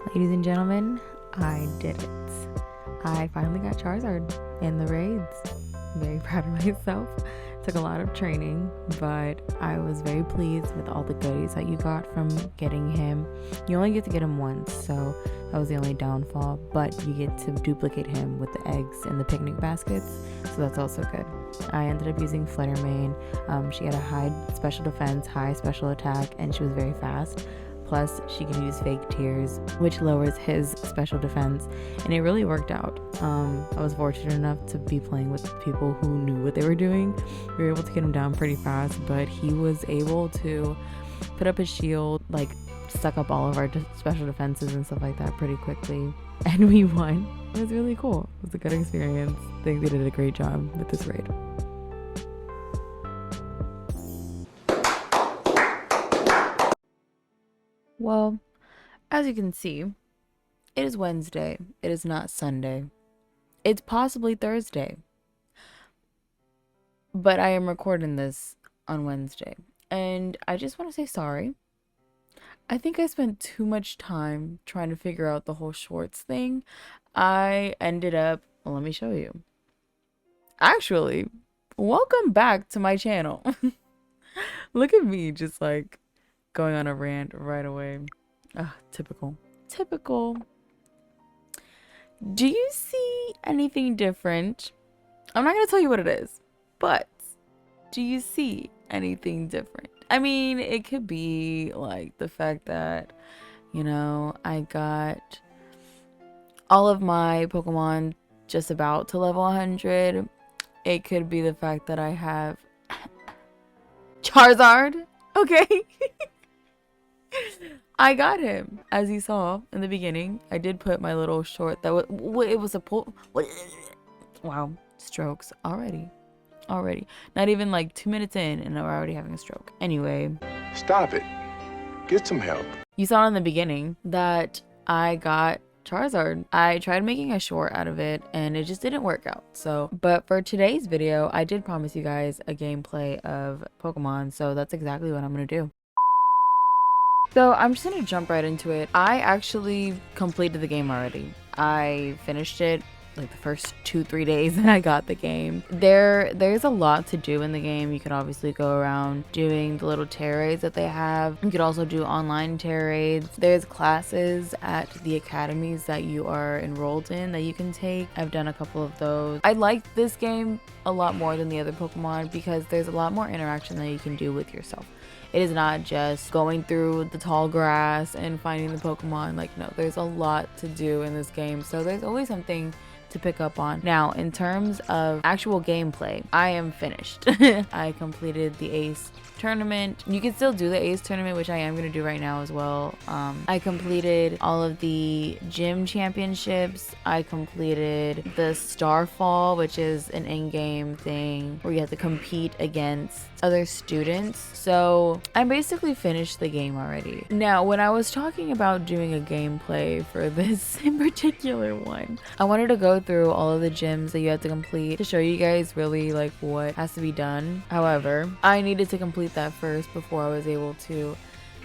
Ladies and gentlemen, I did it. I finally got Charizard in the raids. I'm very proud of myself. Took a lot of training, but I was very pleased with all the goodies that you got from getting him. You only get to get him once, so that was the only downfall, but you get to duplicate him with the eggs and the picnic baskets, so that's also good. I ended up using Fluttermane. She had a high special defense, high special attack, and she was very fast. Plus, she can use fake tears, which lowers his special defense, and it really worked out. I was fortunate enough to be playing with people who knew what they were doing. We were able to get him down pretty fast, but he was able to put up his shield, like suck up all of our special defenses and stuff like that pretty quickly, and we won. It was really cool. It was a good experience. I think they did a great job with this raid. Well, as you can see, it is Wednesday. It is not Sunday. It's possibly Thursday. But I am recording this on Wednesday. And I just want to say sorry. I think I spent too much time trying to figure out the whole shorts thing. I ended up, well, let me show you. Actually, welcome back to my channel. Look at me just like going on a rant right away. Typical. Do you see anything different? I'm not going to tell you what it is, but do you see anything different? I mean, it could be like the fact that, you know, I got all of my Pokemon just about to level 100. It could be the fact that I have Charizard. Okay. I got him, as you saw in the beginning. I did put my little short that was, it was a pull. Wow, strokes already. Not even like 2 minutes in and we're already having a stroke. Anyway. Stop it. Get some help. You saw in the beginning that I got Charizard. I tried making a short out of it and it just didn't work out. But for today's video, I did promise you guys a gameplay of Pokemon. So that's exactly what I'm going to do. So I'm just gonna jump right into it. I actually completed the game already. I finished it like the first 2-3 days that I got the game. There's a lot to do in the game. You could obviously go around doing the little tera-raids that they have. You could also do online tera-raids. There's classes at the academies that you are enrolled in that you can take. I've done a couple of those. I like this game a lot more than the other Pokemon because there's a lot more interaction that you can do with yourself. It is not just going through the tall grass and finding the Pokemon. Like, no, there's a lot to do in this game. So there's always something to pick up on. Now, in terms of actual gameplay, I am finished. I completed the Ace tournament. You can still do the Ace tournament, which I am going to do right now as well. I completed all of the gym championships. I completed the Starfall, which is an in-game thing where you have to compete against other students. So I basically finished the game already. Now, when I was talking about doing a gameplay for this in particular one, I wanted to go through all of the gyms that you have to complete to show you guys really like what has to be done. However, I needed to complete that first before I was able to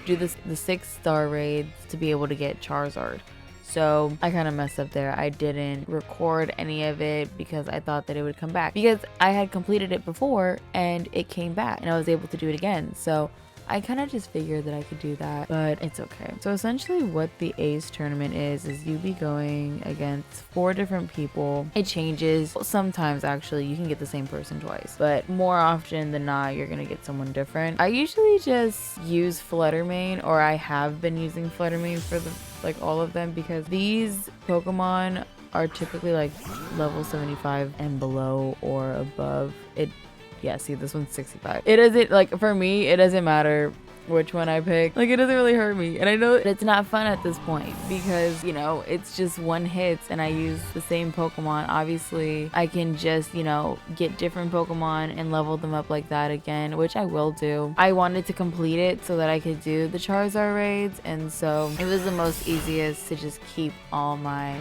do the 6-star raids to be able to get Charizard. So I kind of messed up there. I didn't record any of it because I thought that it would come back because I had completed it before and it came back and I was able to do it again. So I kind of just figured that I could do that, but it's okay. So essentially what the Ace tournament is you be going against 4 different people. It changes. Sometimes actually you can get the same person twice, but more often than not, you're going to get someone different. I usually just use Fluttermane, or I have been using Fluttermane for all of them because these Pokemon are typically like level 75 and below or above. Yeah, see, this one's 65. It doesn't, like, for me, it doesn't matter which one I pick. Like, it doesn't really hurt me. And I know it's not fun at this point because, you know, it's just one hit and I use the same Pokemon. Obviously, I can just, you know, get different Pokemon and level them up like that again, which I will do. I wanted to complete it so that I could do the Charizard raids, and so it was the most easiest to just keep all my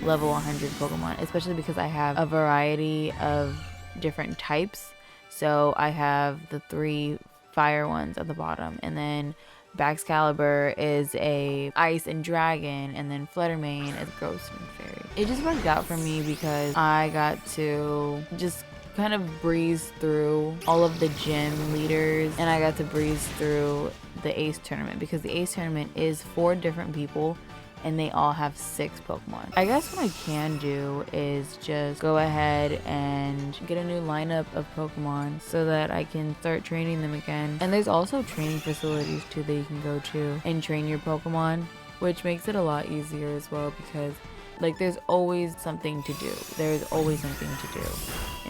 level 100 Pokemon, especially because I have a variety of different types. So I have the 3 fire ones at the bottom, and then Baxcalibur is a ice and dragon, and then Fluttermane is ghost and fairy. It just worked out for me because I got to just kind of breeze through all of the gym leaders, and I got to breeze through the Ace tournament because the Ace tournament is 4 different people and they all have 6 Pokemon. I guess what I can do is just go ahead and get a new lineup of Pokemon so that I can start training them again. And there's also training facilities too that you can go to and train your Pokemon, which makes it a lot easier as well because like there's always something to do. There's always something to do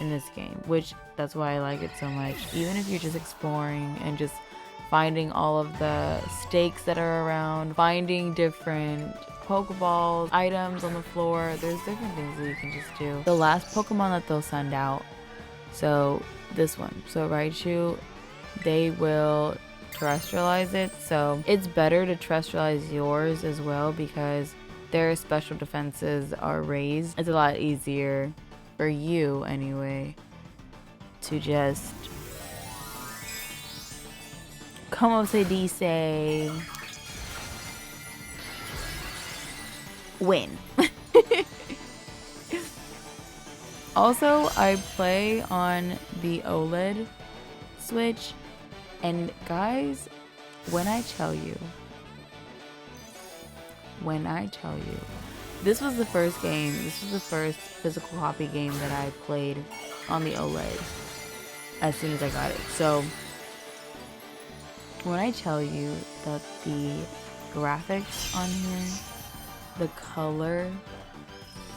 in this game, which that's why I like it so much. Even if you're just exploring and just finding all of the stakes that are around, finding different Pokeballs, items on the floor, there's different things that you can just do. The last Pokemon that they'll send out, so this one, so Raichu, they will terrestrialize it, so it's better to terrestrialize yours as well because their special defenses are raised. It's a lot easier for you anyway to just como se dice, win. Also, I play on the OLED Switch, and guys, when I tell you, this was the first physical copy game that I played on the OLED as soon as I got it. So when I tell you that the graphics on here, the color,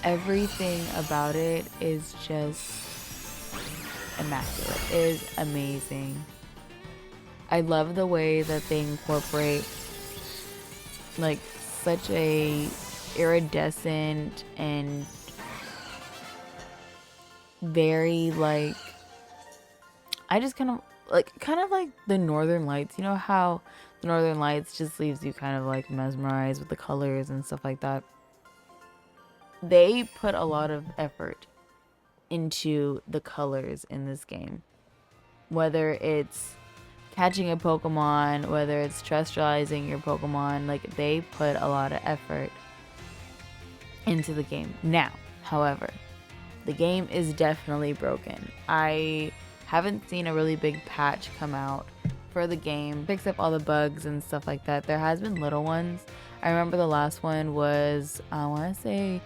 everything about it is just immaculate. It is amazing. I love the way that they incorporate like such a iridescent and very like, I just kind of like the Northern Lights. You know how the Northern Lights just leaves you kind of like mesmerized with the colors and stuff like that. They put a lot of effort into the colors in this game. Whether it's catching a Pokemon, whether it's terrestrializing your Pokemon, like they put a lot of effort into the game. Now, however, the game is definitely broken. I haven't seen a really big patch come out for the game, fix up all the bugs and stuff like that. There has been little ones. I remember the last one was, I want to say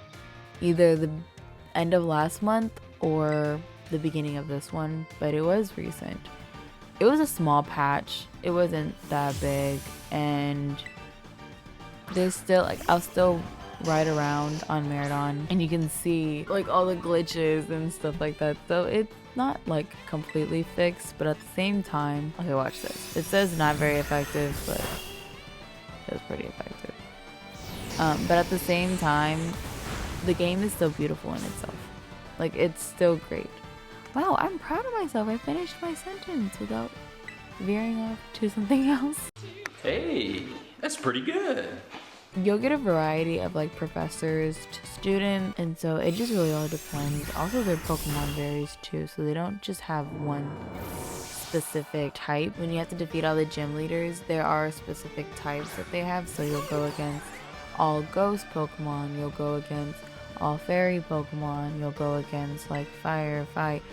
either the end of last month or the beginning of this one, but it was recent. It was a small patch. It wasn't that big, and there's still like, I'll still ride around on Meridon and you can see like all the glitches and stuff like that. So it's not like completely fixed, but at the same time, okay, watch this. It says not very effective, but it was pretty effective. But at the same time, the game is still beautiful in itself. Like, it's still great. Wow, I'm proud of myself. I finished my sentence without veering off to something else. Hey, that's pretty good. You'll get a variety of like professors to students, and so it just really all depends. Also, their Pokemon varies too, so they don't just have one specific type. When you have to defeat all the gym leaders, there are specific types that they have. So you'll go against all ghost Pokemon, you'll go against all fairy Pokemon, you'll go against like fire, fight.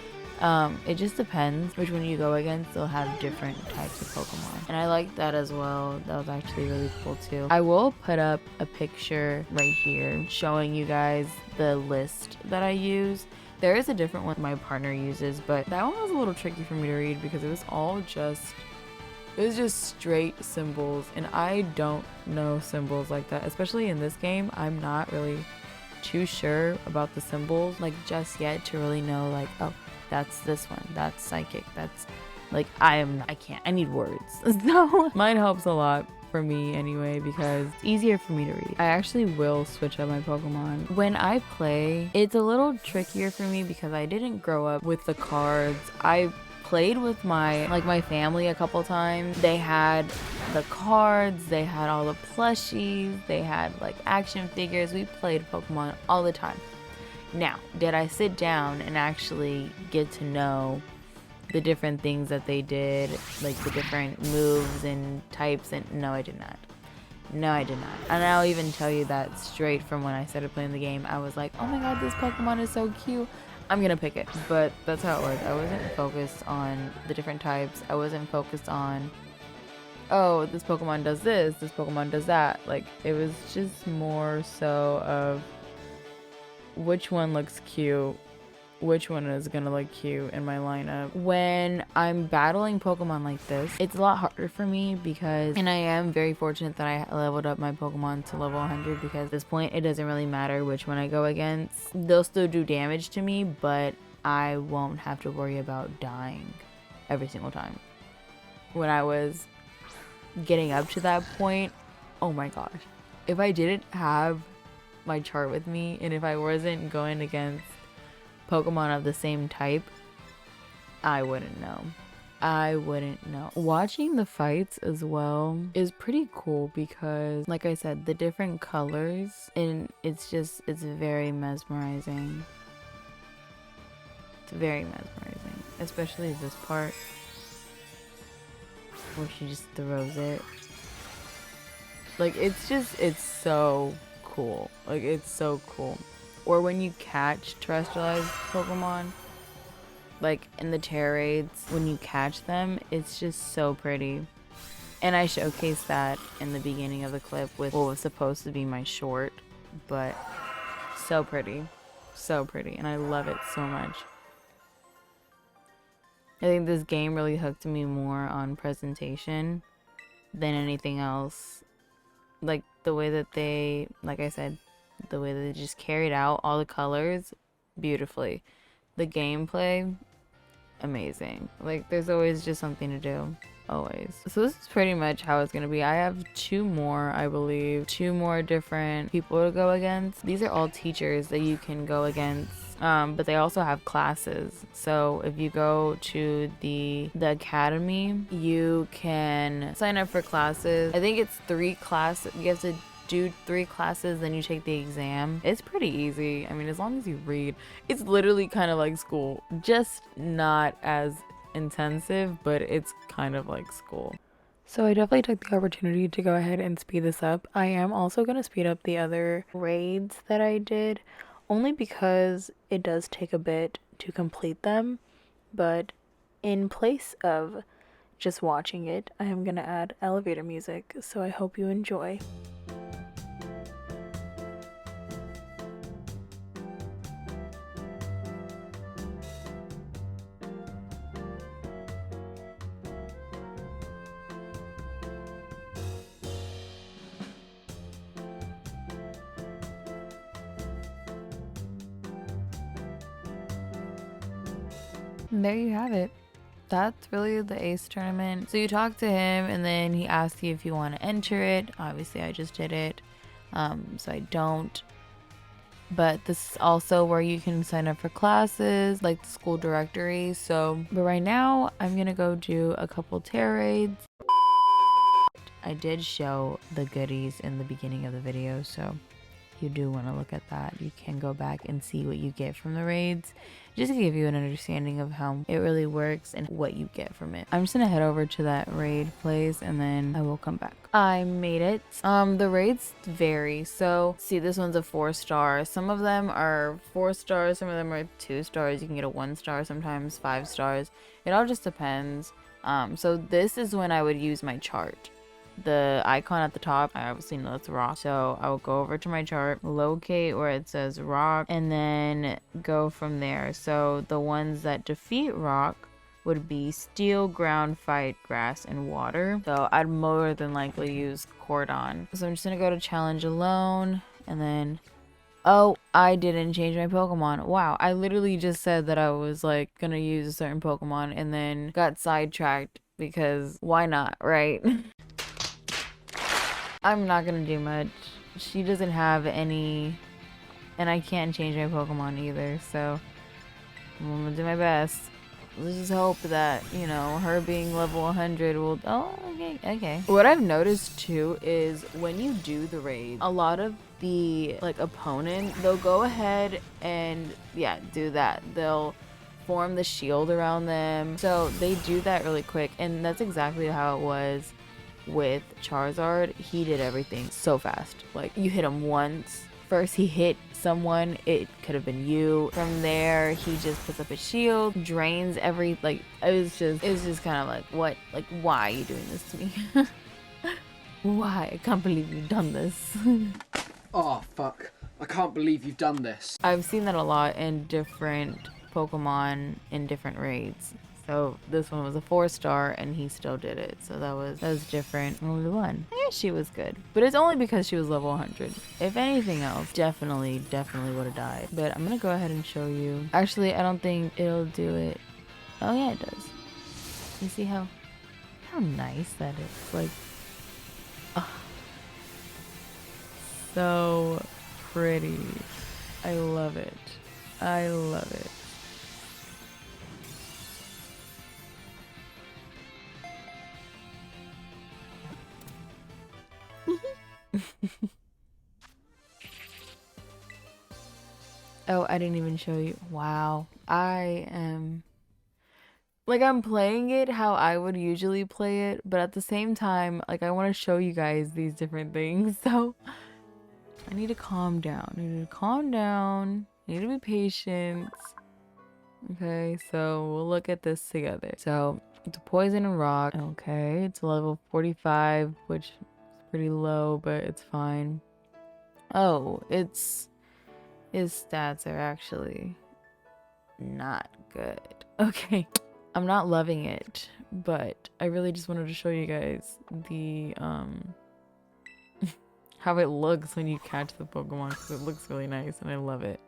It just depends which one you go against. They'll have different types of Pokemon, and I like that as well. That was actually really cool too. I will put up a picture right here showing you guys the list that I use. There is a different one my partner uses, but that one was a little tricky for me to read because it was just straight symbols, and I don't know symbols like that, especially in this game. I'm not really too sure about the symbols like just yet to really know like, oh, that's this one, that's psychic, that's like, I need words. So mine helps a lot for me anyway because it's easier for me to read. I actually will switch up my Pokemon. When I play, it's a little trickier for me because I didn't grow up with the cards. I played with my family a couple times. They had the cards, they had all the plushies, they had like action figures. We played Pokemon all the time. Now, did I sit down and actually get to know the different things that they did, like the different moves and types, and no, I did not. No, I did not. And I'll even tell you that straight from when I started playing the game. I was like, oh my god, this Pokemon is so cute. I'm gonna pick it. But that's how it worked. I wasn't focused on the different types. I wasn't focused on, oh, this Pokemon does this Pokemon does that. Like, it was just more so of which one looks cute, which one is gonna look cute in my lineup. When I'm battling Pokemon like this, it's a lot harder for me because, and I am very fortunate that I leveled up my Pokemon to level 100, because at this point it doesn't really matter which one I go against. They'll still do damage to me, but I won't have to worry about dying every single time. When I was getting up to that point, oh my gosh, if I didn't have my chart with me and if I wasn't going against Pokemon of the same type, I wouldn't know. I wouldn't know. Watching the fights as well is pretty cool because, like I said, the different colors, and it's very mesmerizing. It's very mesmerizing, especially this part where she just throws it. Like, it's so cool. Like, it's so cool. Or when you catch terrestrialized Pokemon, like in the tera-raids, when you catch them, it's just so pretty. And I showcased that in the beginning of the clip with what was supposed to be my short, but so pretty. So pretty, and I love it so much. I think this game really hooked me more on presentation than anything else. Like, the way that they, like I said, the way that they just carried out all the colors beautifully. The gameplay, amazing. Like, there's always just something to do. Always. So this is pretty much how it's gonna be. I have two more, I believe, two more different people to go against. These are all teachers that you can go against, but they also have classes. So if you go to the academy, you can sign up for classes. I think it's 3 classes. You have to do 3 classes, then you take the exam. It's pretty easy. I mean, as long as you read, it's literally kind of like school, just not as intensive, but it's kind of like school. So I definitely took the opportunity to go ahead and speed this up. I am also going to speed up the other raids that I did, only because it does take a bit to complete them, but in place of just watching it, I am going to add elevator music, so I hope you enjoy. And there you have it. That's really the Ace tournament. So you talk to him and then he asks you if you want to enter it. Obviously I just did it, so I don't. But this is also where you can sign up for classes, like the school directory. So, but right now I'm gonna go do a couple tera-raids. I did show the goodies in the beginning of the video, so you do want to look at that. You can go back and see what you get from the raids, just to give you an understanding of how it really works and what you get from it. I'm just gonna head over to that raid place and then I will come back. I made it. The raids vary. So see, this one's a 4-star. Some of them are 4 stars, some of them are 2 stars. You can get a 1 star, sometimes 5 stars. It all just depends. So this is when I would use my chart. The icon at the top, I obviously know it's rock, so I will go over to my chart, locate where it says rock, and then go from there. So the ones that defeat rock would be steel, ground, fight, grass, and water. So I'd more than likely use cordon. So I'm just gonna go to challenge alone, and then, oh, I didn't change my Pokemon. Wow, I literally just said that I was like gonna use a certain Pokemon and then got sidetracked because why not, right? I'm not gonna do much. She doesn't have any, and I can't change my Pokemon either, so I'm gonna do my best. Let's just hope that, you know, her being level 100 will, oh, okay. What I've noticed too is when you do the raid, a lot of the, like, opponent, they'll go ahead and, yeah, do that. They'll form the shield around them. So they do that really quick, and that's exactly how it was with Charizard. He did everything so fast. Like, you hit him once, first he hit someone, it could have been you. From there, he just puts up a shield, drains every, like, it was just kind of like, what, like, why are you doing this to me? Why? I can't believe you've done this. Oh, fuck. I can't believe you've done this. I've seen that a lot in different Pokemon in different raids. So this one was a 4-star and he still did it. So that was different. Only one. I guess she was good. But it's only because she was level 100. If anything else, definitely would have died. But I'm gonna go ahead and show you. Actually, I don't think it'll do it. Oh yeah, it does. You see how nice that is? Like, oh, so pretty. I love it. I love it. Oh, I didn't even show you. Wow. I am like, I'm playing it how I would usually play it, but at the same time, like, I want to show you guys these different things. So I need to calm down. I need to calm down. I need to be patient. Okay, so we'll look at this together. So it's a poison and rock. Okay, it's level 45, which is pretty low, but it's fine. Oh, his stats are actually not good. Okay, I'm not loving it, but I really just wanted to show you guys the how it looks when you catch the Pokemon, because it looks really nice and I love it.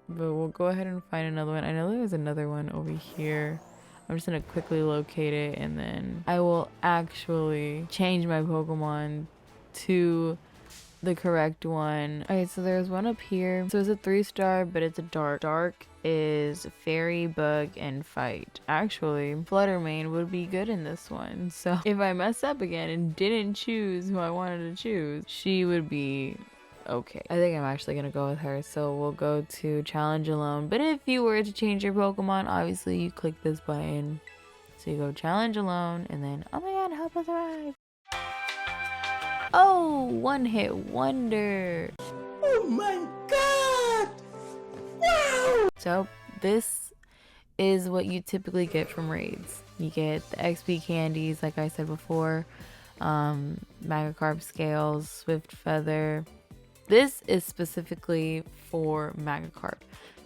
But we'll go ahead and find another one. I know there was another one over here. I'm just gonna quickly locate it and then I will actually change my Pokemon to the correct one. Okay, so there's one up here. So it's a 3-star, but it's a dark. Dark is fairy, bug, and fight. Actually, Fluttermane would be good in this one. So if I mess up again and didn't choose who I wanted to choose, she would be okay. I think I'm actually gonna go with her. So we'll go to challenge alone. But if you were to change your Pokemon, obviously you click this button. So you go challenge alone and then, oh my god, help us arrive. Oh, one hit wonder. Oh my god! Wow! So this is what you typically get from raids. You get the XP candies, like I said before, Magikarp scales, Swift Feather. This is specifically for Magikarp.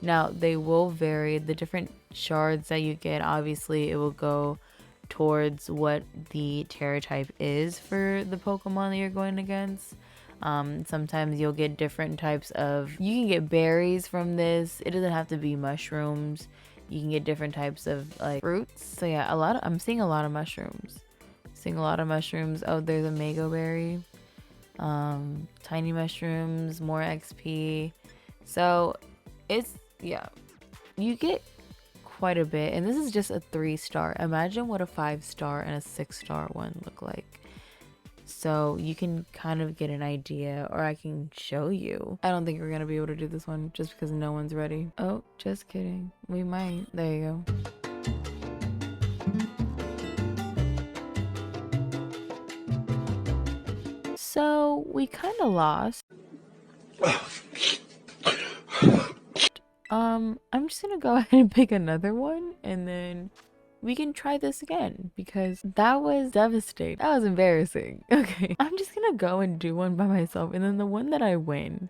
Now they will vary. The different shards that you get, obviously it will go towards what the Tera type is for the Pokemon that you're going against. Sometimes you'll get different types of, you can get berries from this. It doesn't have to be mushrooms. You can get different types of like fruits. So yeah, I'm seeing a lot of mushrooms. Oh, there's a Mego Berry. Tiny mushrooms, more XP. So it's, yeah, you get quite a bit, and this is just a 3-star. Imagine what a 5-star and a 6-star one look like. So you can kind of get an idea, or I can show you. I don't think we're gonna be able to do this one just because no one's ready. Oh, just kidding. We might. There you go. So we kind of lost. I'm just gonna go ahead and pick another one and then we can try this again because that was devastating. That was embarrassing. Okay, I'm just gonna go and do one by myself, and then the one that I win,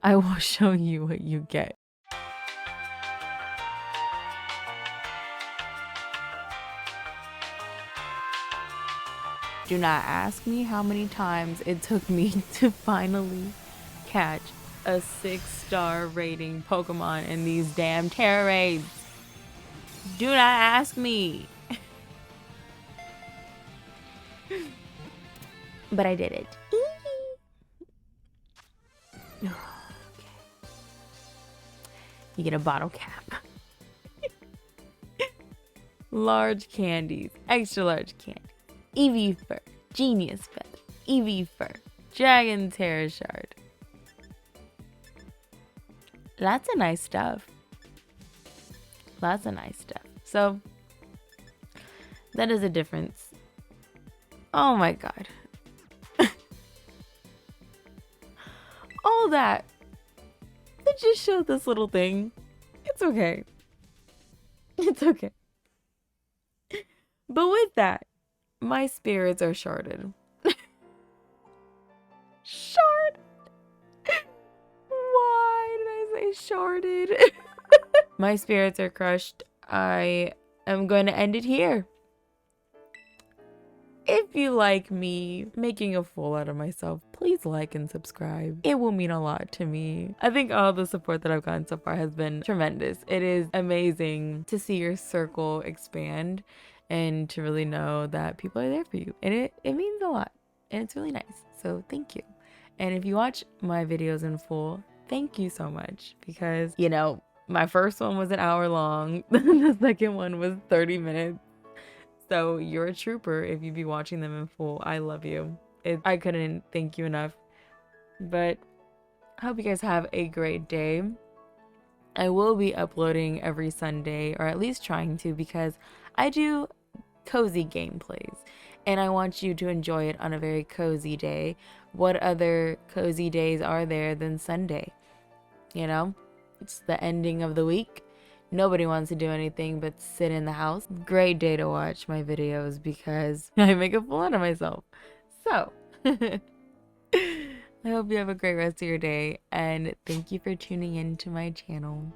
I will show you what you get. Do not ask me how many times it took me to finally catch a 6-star rating Pokemon in these damn tera-raids. Do not ask me. But I did it. Okay. You get a bottle cap. Large candies. Extra large candy. Eevee fur. Genius feather. Eevee fur. Dragon Terra shard. Lots of nice stuff. Lots of nice stuff. So that is a difference. Oh my god. All that to just show this little thing. It's okay. It's okay. But with that, my spirits are sharded. Shard. Why did I say sharded? My spirits are crushed. I am going to end it here. If you like me making a fool out of myself, please like and subscribe. It will mean a lot to me. I think all the support that I've gotten so far has been tremendous. It is amazing to see your circle expand and to really know that people are there for you. And it means a lot. And it's really nice. So thank you. And if you watch my videos in full, thank you so much. Because, you know, my first one was an hour long. The second one was 30 minutes. So you're a trooper if you be watching them in full. I love you. I couldn't thank you enough. But I hope you guys have a great day. I will be uploading every Sunday, or at least trying to, because I do cozy gameplays. And I want you to enjoy it on a very cozy day. What other cozy days are there than Sunday? You know? It's the ending of the week. Nobody wants to do anything but sit in the house. Great day to watch my videos because I make a fool out of myself. So, I hope you have a great rest of your day, and thank you for tuning in to my channel.